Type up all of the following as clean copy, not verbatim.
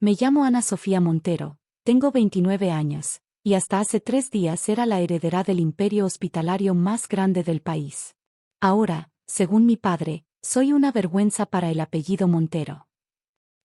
Me llamo Ana Sofía Montero, tengo 29 años, y hasta hace 3 días era la heredera del imperio hospitalario más grande del país. Ahora, según mi padre, soy una vergüenza para el apellido Montero.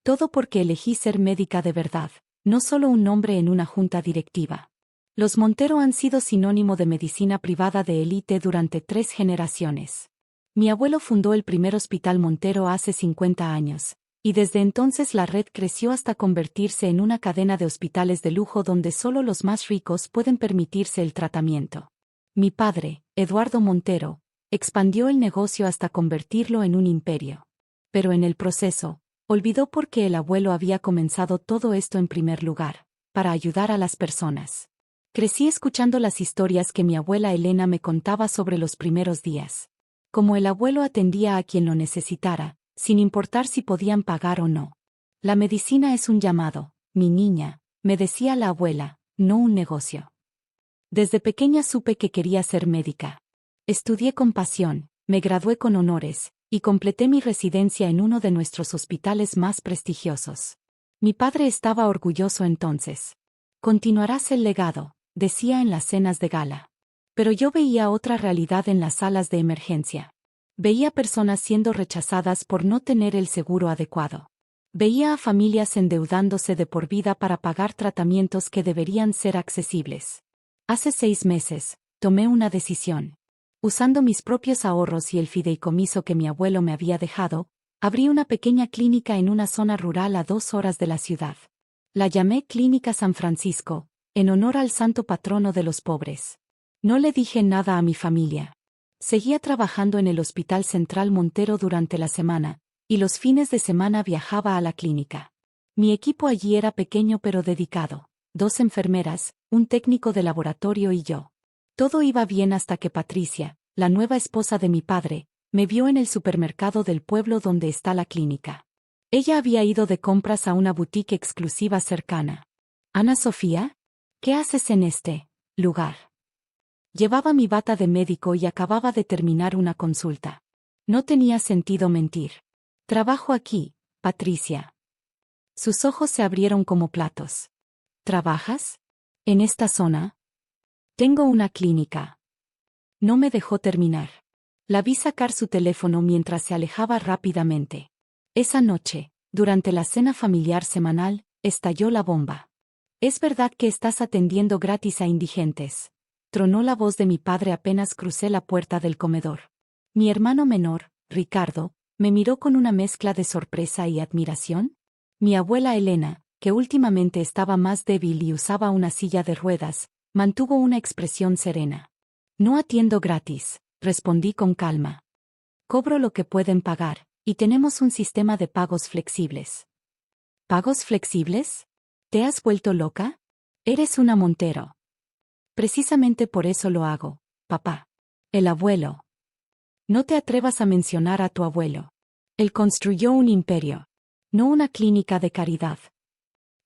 Todo porque elegí ser médica de verdad, no solo un nombre en una junta directiva. Los Montero han sido sinónimo de medicina privada de élite durante 3 generaciones. Mi abuelo fundó el primer hospital Montero hace 50 años, y desde entonces la red creció hasta convertirse en una cadena de hospitales de lujo donde solo los más ricos pueden permitirse el tratamiento. Mi padre, Eduardo Montero, expandió el negocio hasta convertirlo en un imperio. Pero en el proceso, olvidó por qué el abuelo había comenzado todo esto en primer lugar, para ayudar a las personas. Crecí escuchando las historias que mi abuela Elena me contaba sobre los primeros días. Como el abuelo atendía a quien lo necesitara, sin importar si podían pagar o no. La medicina es un llamado, mi niña, me decía la abuela, no un negocio. Desde pequeña supe que quería ser médica. Estudié con pasión, me gradué con honores, y completé mi residencia en uno de nuestros hospitales más prestigiosos. Mi padre estaba orgulloso entonces. Continuarás el legado, decía en las cenas de gala. Pero yo veía otra realidad en las salas de emergencia. Veía personas siendo rechazadas por no tener el seguro adecuado. Veía a familias endeudándose de por vida para pagar tratamientos que deberían ser accesibles. Hace 6 meses, tomé una decisión. Usando mis propios ahorros y el fideicomiso que mi abuelo me había dejado, abrí una pequeña clínica en una zona rural a 2 horas de la ciudad. La llamé Clínica San Francisco, en honor al santo patrono de los pobres. No le dije nada a mi familia. Seguía trabajando en el Hospital Central Montero durante la semana, y los fines de semana viajaba a la clínica. Mi equipo allí era pequeño pero dedicado, 2 enfermeras, un técnico de laboratorio y yo. Todo iba bien hasta que Patricia, la nueva esposa de mi padre, me vio en el supermercado del pueblo donde está la clínica. Ella había ido de compras a una boutique exclusiva cercana. «Ana Sofía, ¿qué haces en este lugar?» Llevaba mi bata de médico y acababa de terminar una consulta. No tenía sentido mentir. «Trabajo aquí, Patricia». Sus ojos se abrieron como platos. «¿Trabajas? ¿En esta zona?» «Tengo una clínica». No me dejó terminar. La vi sacar su teléfono mientras se alejaba rápidamente. Esa noche, durante la cena familiar semanal, estalló la bomba. «¿Es verdad que estás atendiendo gratis a indigentes?», tronó la voz de mi padre apenas crucé la puerta del comedor. Mi hermano menor, Ricardo, me miró con una mezcla de sorpresa y admiración. Mi abuela Elena, que últimamente estaba más débil y usaba una silla de ruedas, mantuvo una expresión serena. «No atiendo gratis», respondí con calma. «Cobro lo que pueden pagar, y tenemos un sistema de pagos flexibles». «¿Pagos flexibles? ¿Te has vuelto loca? Eres una Montero». «Precisamente por eso lo hago, papá». «El abuelo». «No te atrevas a mencionar a tu abuelo. Él construyó un imperio, no una clínica de caridad».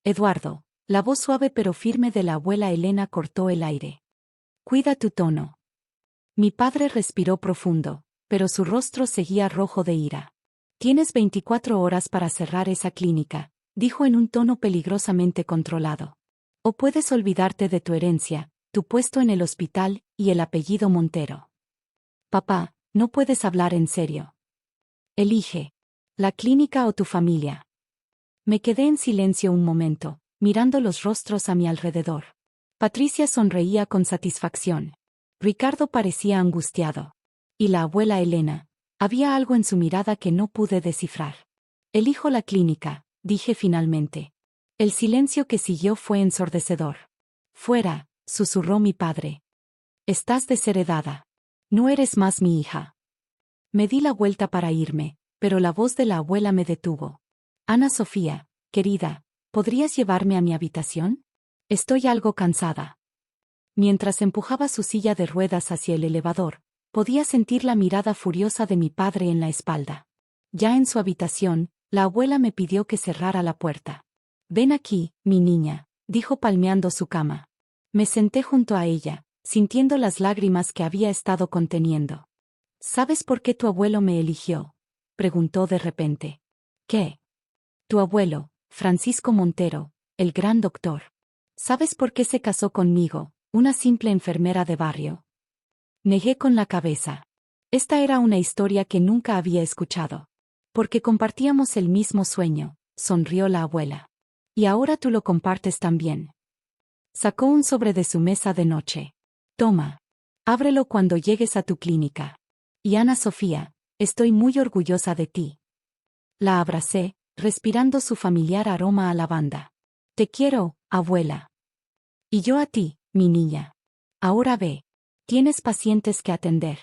«Eduardo», la voz suave pero firme de la abuela Elena cortó el aire. «Cuida tu tono». Mi padre respiró profundo, pero su rostro seguía rojo de ira. «Tienes 24 horas para cerrar esa clínica», dijo en un tono peligrosamente controlado. «O puedes olvidarte de tu herencia, tu puesto en el hospital y el apellido Montero». «Papá, no puedes hablar en serio. Elige, la clínica o tu familia». Me quedé en silencio un momento, mirando los rostros a mi alrededor. Patricia sonreía con satisfacción. Ricardo parecía angustiado. Y la abuela Elena, había algo en su mirada que no pude descifrar. «Elijo la clínica», dije finalmente. El silencio que siguió fue ensordecedor. «Fuera», susurró mi padre. «Estás desheredada. No eres más mi hija». Me di la vuelta para irme, pero la voz de la abuela me detuvo. «Ana Sofía, querida, ¿podrías llevarme a mi habitación? Estoy algo cansada». Mientras empujaba su silla de ruedas hacia el elevador, podía sentir la mirada furiosa de mi padre en la espalda. Ya en su habitación, la abuela me pidió que cerrara la puerta. «Ven aquí, mi niña», dijo palmeando su cama. Me senté junto a ella, sintiendo las lágrimas que había estado conteniendo. «¿Sabes por qué tu abuelo me eligió?», preguntó de repente. «¿Qué?» «Tu abuelo», Francisco Montero, el gran doctor. ¿Sabes por qué se casó conmigo, una simple enfermera de barrio? Negué con la cabeza. Esta era una historia que nunca había escuchado. Porque compartíamos el mismo sueño, sonrió la abuela. Y ahora tú lo compartes también. Sacó un sobre de su mesa de noche. Toma. Ábrelo cuando llegues a tu clínica. Y Ana Sofía, estoy muy orgullosa de ti. La abracé, respirando su familiar aroma a lavanda. Te quiero, abuela. Y yo a ti, mi niña. Ahora ve. Tienes pacientes que atender.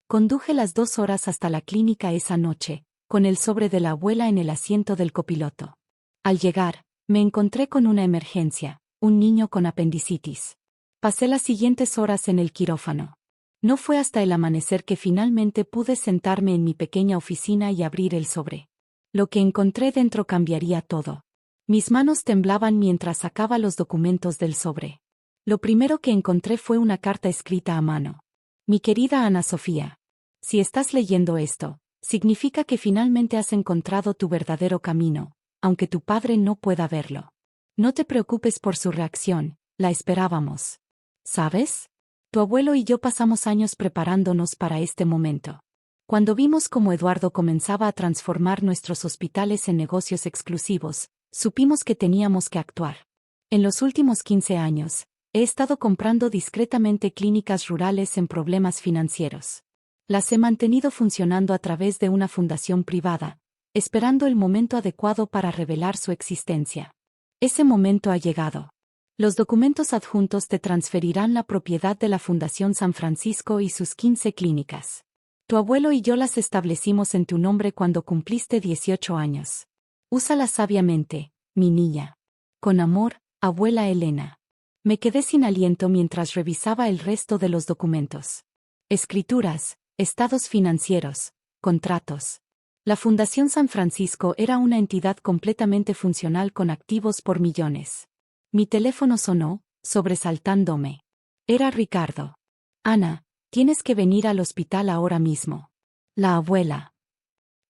Conduje las 2 horas hasta la clínica esa noche, con el sobre de la abuela en el asiento del copiloto. Al llegar, me encontré con una emergencia, un niño con apendicitis. Pasé las siguientes horas en el quirófano. No fue hasta el amanecer que finalmente pude sentarme en mi pequeña oficina y abrir el sobre. Lo que encontré dentro cambiaría todo. Mis manos temblaban mientras sacaba los documentos del sobre. Lo primero que encontré fue una carta escrita a mano. Mi querida Ana Sofía, si estás leyendo esto, significa que finalmente has encontrado tu verdadero camino, aunque tu padre no pueda verlo. No te preocupes por su reacción, la esperábamos. ¿Sabes? Tu abuelo y yo pasamos años preparándonos para este momento. Cuando vimos cómo Eduardo comenzaba a transformar nuestros hospitales en negocios exclusivos, supimos que teníamos que actuar. En los últimos 15 años, he estado comprando discretamente clínicas rurales en problemas financieros. Las he mantenido funcionando a través de una fundación privada, esperando el momento adecuado para revelar su existencia. Ese momento ha llegado. Los documentos adjuntos te transferirán la propiedad de la Fundación San Francisco y sus 15 clínicas. Tu abuelo y yo las establecimos en tu nombre cuando cumpliste 18 años. Úsalas sabiamente, mi niña. Con amor, abuela Elena. Me quedé sin aliento mientras revisaba el resto de los documentos. Escrituras, estados financieros, contratos. La Fundación San Francisco era una entidad completamente funcional con activos por millones. Mi teléfono sonó, sobresaltándome. Era Ricardo. Ana, tienes que venir al hospital ahora mismo. La abuela.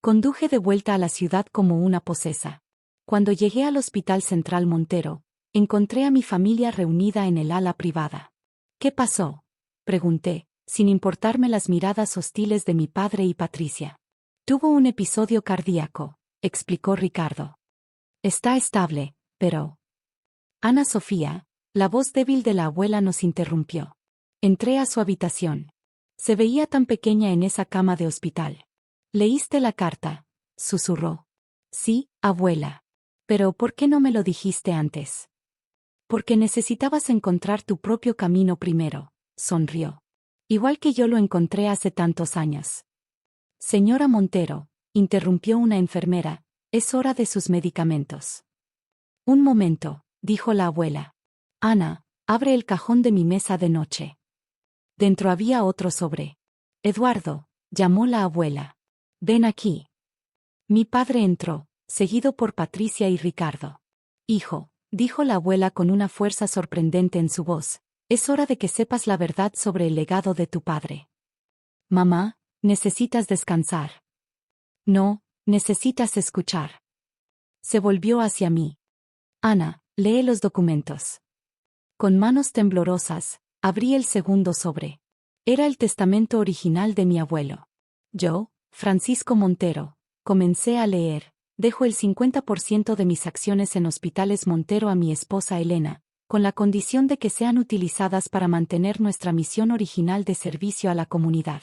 Conduje de vuelta a la ciudad como una posesa. Cuando llegué al Hospital Central Montero, encontré a mi familia reunida en el ala privada. ¿Qué pasó?, pregunté, sin importarme las miradas hostiles de mi padre y Patricia. Tuvo un episodio cardíaco, explicó Ricardo. Está estable, pero... Ana Sofía, la voz débil de la abuela nos interrumpió. Entré a su habitación. Se veía tan pequeña en esa cama de hospital. ¿Leíste la carta?, susurró. Sí, abuela. Pero ¿por qué no me lo dijiste antes? Porque necesitabas encontrar tu propio camino primero, sonrió. Igual que yo lo encontré hace tantos años. Señora Montero, interrumpió una enfermera, es hora de sus medicamentos. Un momento, dijo la abuela. Ana, abre el cajón de mi mesa de noche. Dentro había otro sobre. Eduardo, llamó la abuela. Ven aquí. Mi padre entró, seguido por Patricia y Ricardo. Hijo, dijo la abuela con una fuerza sorprendente en su voz, es hora de que sepas la verdad sobre el legado de tu padre. Mamá, necesitas descansar. No, necesitas escuchar. Se volvió hacia mí. Ana, lee los documentos. Con manos temblorosas, abrí el segundo sobre. Era el testamento original de mi abuelo. Yo, Francisco Montero, comencé a leer. Dejo el 50% de mis acciones en Hospitales Montero a mi esposa Elena, con la condición de que sean utilizadas para mantener nuestra misión original de servicio a la comunidad.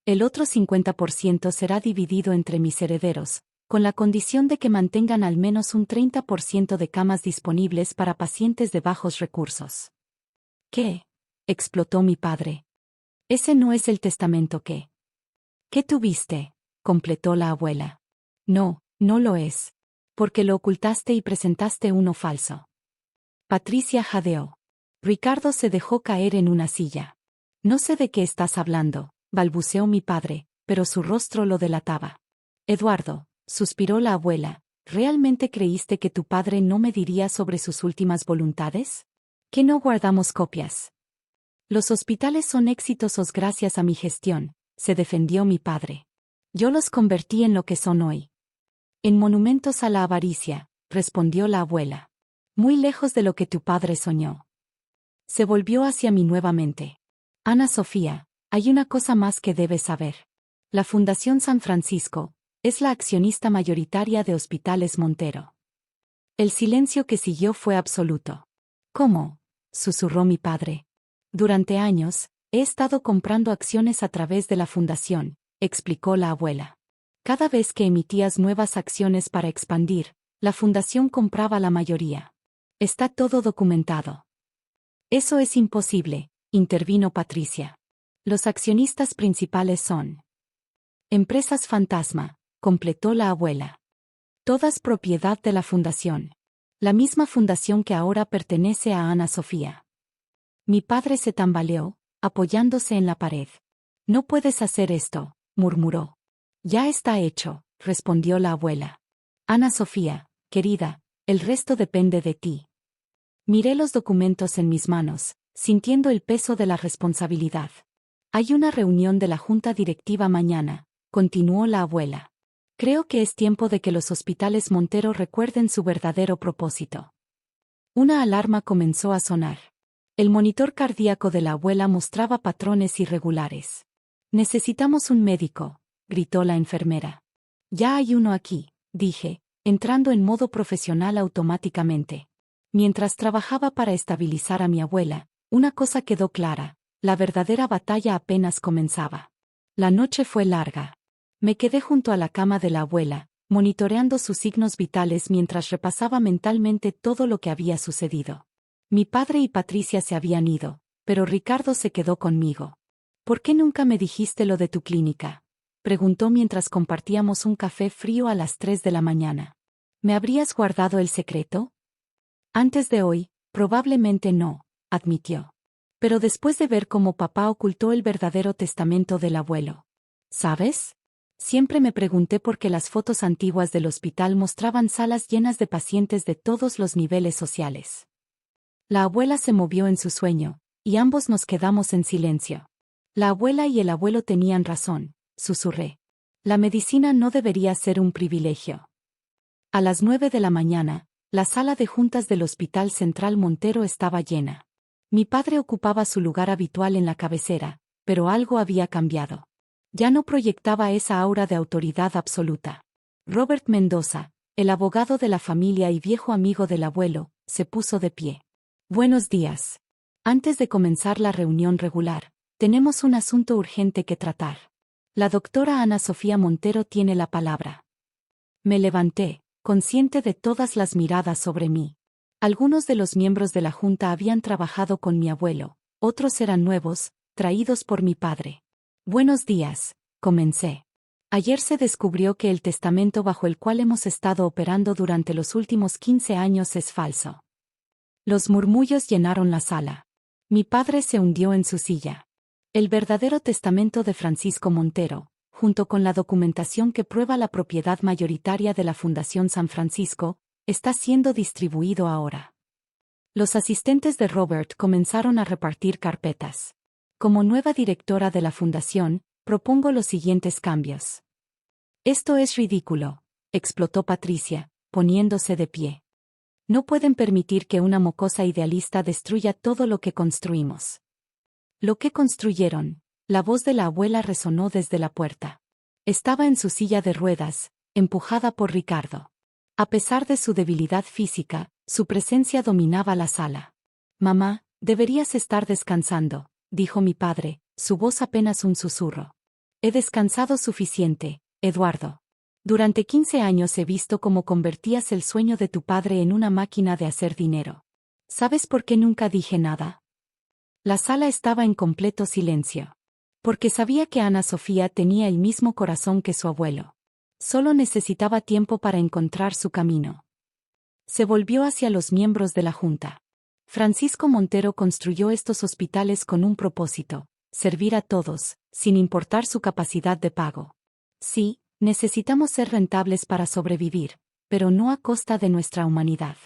El otro 50% será dividido entre mis herederos, con la condición de que mantengan al menos un 30% de camas disponibles para pacientes de bajos recursos. ¿Qué?, explotó mi padre. Ese no es el testamento que... ¿Qué tuviste?, completó la abuela. No. No lo es. Porque lo ocultaste y presentaste uno falso. Patricia jadeó. Ricardo se dejó caer en una silla. No sé de qué estás hablando, balbuceó mi padre, pero su rostro lo delataba. Eduardo, suspiró la abuela, ¿realmente creíste que tu padre no me diría sobre sus últimas voluntades? ¿Que no guardamos copias? Los hospitales son exitosos gracias a mi gestión, se defendió mi padre. Yo los convertí en lo que son hoy. En monumentos a la avaricia, respondió la abuela. Muy lejos de lo que tu padre soñó. Se volvió hacia mí nuevamente. Ana Sofía, hay una cosa más que debes saber. La Fundación San Francisco es la accionista mayoritaria de Hospitales Montero. El silencio que siguió fue absoluto. ¿Cómo?, susurró mi padre. Durante años, he estado comprando acciones a través de la fundación, explicó la abuela. Cada vez que emitías nuevas acciones para expandir, la fundación compraba la mayoría. Está todo documentado. Eso es imposible, intervino Patricia. Los accionistas principales son empresas fantasma, completó la abuela. Todas propiedad de la fundación. La misma fundación que ahora pertenece a Ana Sofía. Mi padre se tambaleó, apoyándose en la pared. No puedes hacer esto, murmuró. Ya está hecho, respondió la abuela. Ana Sofía, querida, el resto depende de ti. Miré los documentos en mis manos, sintiendo el peso de la responsabilidad. Hay una reunión de la junta directiva mañana, continuó la abuela. Creo que es tiempo de que los hospitales Montero recuerden su verdadero propósito. Una alarma comenzó a sonar. El monitor cardíaco de la abuela mostraba patrones irregulares. Necesitamos un médico, gritó la enfermera. Ya hay uno aquí, dije, entrando en modo profesional automáticamente. Mientras trabajaba para estabilizar a mi abuela, una cosa quedó clara: la verdadera batalla apenas comenzaba. La noche fue larga. Me quedé junto a la cama de la abuela, monitoreando sus signos vitales mientras repasaba mentalmente todo lo que había sucedido. Mi padre y Patricia se habían ido, pero Ricardo se quedó conmigo. ¿Por qué nunca me dijiste lo de tu clínica?, preguntó mientras compartíamos un café frío a las 3 de la mañana. ¿Me habrías guardado el secreto? Antes de hoy, probablemente no, admitió. Pero después de ver cómo papá ocultó el verdadero testamento del abuelo. ¿Sabes? Siempre me pregunté por qué las fotos antiguas del hospital mostraban salas llenas de pacientes de todos los niveles sociales. La abuela se movió en su sueño, y ambos nos quedamos en silencio. La abuela y el abuelo tenían razón, susurré. La medicina no debería ser un privilegio. A las 9 de la mañana, la sala de juntas del Hospital Central Montero estaba llena. Mi padre ocupaba su lugar habitual en la cabecera, pero algo había cambiado. Ya no proyectaba esa aura de autoridad absoluta. Robert Mendoza, el abogado de la familia y viejo amigo del abuelo, se puso de pie. Buenos días. Antes de comenzar la reunión regular, tenemos un asunto urgente que tratar. La doctora Ana Sofía Montero tiene la palabra. Me levanté, consciente de todas las miradas sobre mí. Algunos de los miembros de la junta habían trabajado con mi abuelo, otros eran nuevos, traídos por mi padre. Buenos días, comencé. Ayer se descubrió que el testamento bajo el cual hemos estado operando durante los últimos 15 años es falso. Los murmullos llenaron la sala. Mi padre se hundió en su silla. El verdadero testamento de Francisco Montero, junto con la documentación que prueba la propiedad mayoritaria de la Fundación San Francisco, está siendo distribuido ahora. Los asistentes de Robert comenzaron a repartir carpetas. Como nueva directora de la fundación, propongo los siguientes cambios. Esto es ridículo, explotó Patricia, poniéndose de pie. No pueden permitir que una mocosa idealista destruya todo lo que construimos. Lo que construyeron, la voz de la abuela resonó desde la puerta. Estaba en su silla de ruedas, empujada por Ricardo. A pesar de su debilidad física, su presencia dominaba la sala. Mamá, deberías estar descansando, dijo mi padre, su voz apenas un susurro. He descansado suficiente, Eduardo. Durante 15 años he visto cómo convertías el sueño de tu padre en una máquina de hacer dinero. ¿Sabes por qué nunca dije nada? La sala estaba en completo silencio. Porque sabía que Ana Sofía tenía el mismo corazón que su abuelo. Solo necesitaba tiempo para encontrar su camino. Se volvió hacia los miembros de la junta. Francisco Montero construyó estos hospitales con un propósito: servir a todos, sin importar su capacidad de pago. Sí, necesitamos ser rentables para sobrevivir, pero no a costa de nuestra humanidad.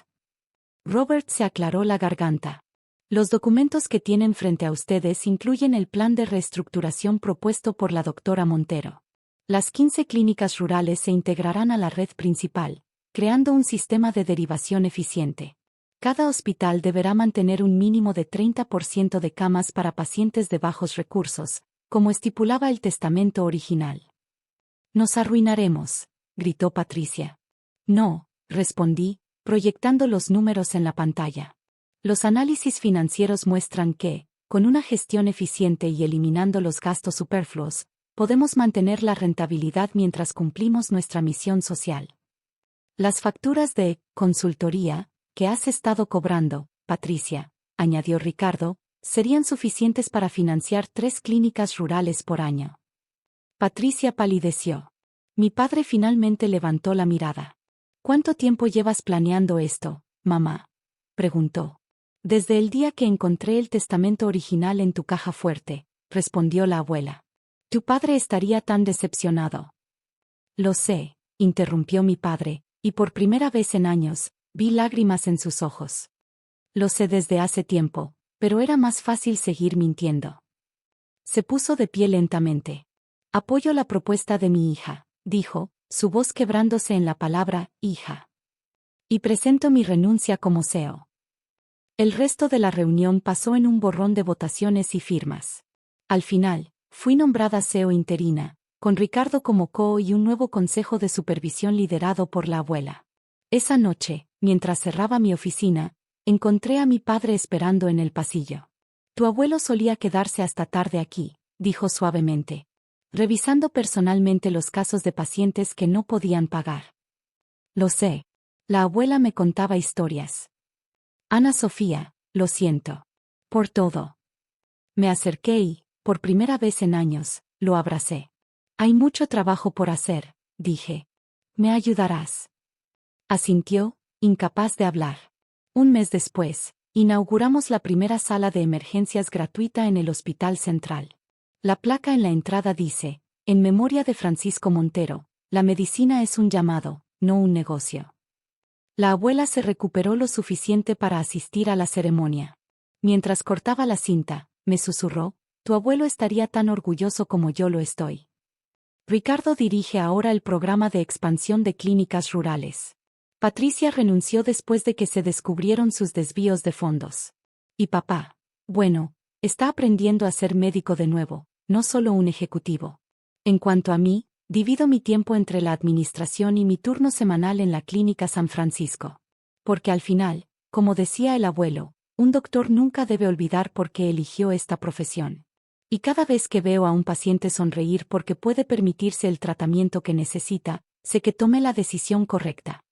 Robert se aclaró la garganta. Los documentos que tienen frente a ustedes incluyen el plan de reestructuración propuesto por la doctora Montero. Las 15 clínicas rurales se integrarán a la red principal, creando un sistema de derivación eficiente. Cada hospital deberá mantener un mínimo de 30% de camas para pacientes de bajos recursos, como estipulaba el testamento original. «Nos arruinaremos», gritó Patricia. «No», respondí, proyectando los números en la pantalla. Los análisis financieros muestran que, con una gestión eficiente y eliminando los gastos superfluos, podemos mantener la rentabilidad mientras cumplimos nuestra misión social. Las facturas de consultoría que has estado cobrando, Patricia, añadió Ricardo, serían suficientes para financiar 3 clínicas rurales por año. Patricia palideció. Mi padre finalmente levantó la mirada. ¿Cuánto tiempo llevas planeando esto, mamá?, preguntó. Desde el día que encontré el testamento original en tu caja fuerte, respondió la abuela. Tu padre estaría tan decepcionado. Lo sé, interrumpió mi padre, y por primera vez en años, vi lágrimas en sus ojos. Lo sé desde hace tiempo, pero era más fácil seguir mintiendo. Se puso de pie lentamente. Apoyo la propuesta de mi hija, dijo, su voz quebrándose en la palabra hija. Y presento mi renuncia como CEO. El resto de la reunión pasó en un borrón de votaciones y firmas. Al final, fui nombrada CEO interina, con Ricardo como CEO y un nuevo consejo de supervisión liderado por la abuela. Esa noche, mientras cerraba mi oficina, encontré a mi padre esperando en el pasillo. Tu abuelo solía quedarse hasta tarde aquí, dijo suavemente, revisando personalmente los casos de pacientes que no podían pagar. Lo sé. La abuela me contaba historias. Ana Sofía, lo siento. Por todo. Me acerqué y, por primera vez en años, lo abracé. Hay mucho trabajo por hacer, dije. ¿Me ayudarás? Asintió, incapaz de hablar. Un mes después, inauguramos la primera sala de emergencias gratuita en el Hospital Central. La placa en la entrada dice, en memoria de Francisco Montero, la medicina es un llamado, no un negocio. La abuela se recuperó lo suficiente para asistir a la ceremonia. Mientras cortaba la cinta, me susurró, tu abuelo estaría tan orgulloso como yo lo estoy. Ricardo dirige ahora el programa de expansión de clínicas rurales. Patricia renunció después de que se descubrieron sus desvíos de fondos. Y papá, bueno, está aprendiendo a ser médico de nuevo, no solo un ejecutivo. En cuanto a mí, divido mi tiempo entre la administración y mi turno semanal en la Clínica San Francisco. Porque al final, como decía el abuelo, un doctor nunca debe olvidar por qué eligió esta profesión. Y cada vez que veo a un paciente sonreír porque puede permitirse el tratamiento que necesita, sé que tomé la decisión correcta.